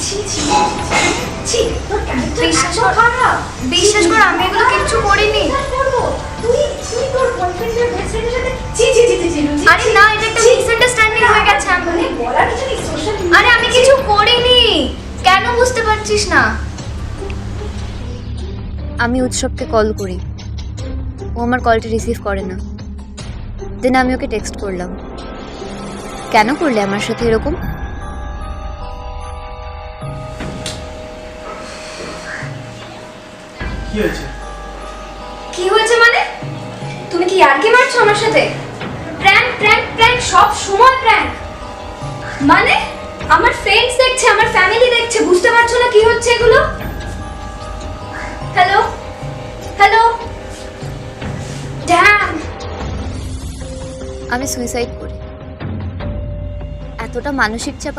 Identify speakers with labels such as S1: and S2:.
S1: ছি ছি ছি, তোর ক্যারেক্টার
S2: বিশ্বাস
S1: এত
S2: কর।
S1: খারাপ।
S2: বিশ্বাস কর, আমি এগুলো কিচ্ছু করিনি।
S1: তুই তুই তোর বয়ফ্রেন্ডের বেস্ট ফ্রেন্ডের সাথে ছি ছি ছি ছি ছি,
S2: আরে না, এটা একটা মিসআন্ডারস্ট্যান্ডিং হয়ে গেছে।
S1: মানে বলার কিছু নেই, সোশ্যাল
S2: আরে আমি কিছু করিনি, কেন বুঝতে পারছিস না? আমি উৎসবকে কল করি, ও আমার কলটা রিসিভ করে না। দেন আমি ওকে টেক্সট করলাম, কেন করলে আমার সাথে এরকম?
S3: কি হয়েছে?
S2: কি হয়েছে মানে? তুমি কি ইয়ার্কি মারছো আমার সাথে? প্র্যাঙ্ক প্র্যাঙ্ক প্র্যাঙ্ক, সব সময় প্র্যাঙ্ক। মানে আমার ফ্রেন্ডস দেখছে, আমার ফ্যামিলি দেখছে, বুঝতে পারছো না কি হচ্ছে এগুলো? Hello hello, damn. আমি সুইসাইড করি। এতটা মানসিক চাপ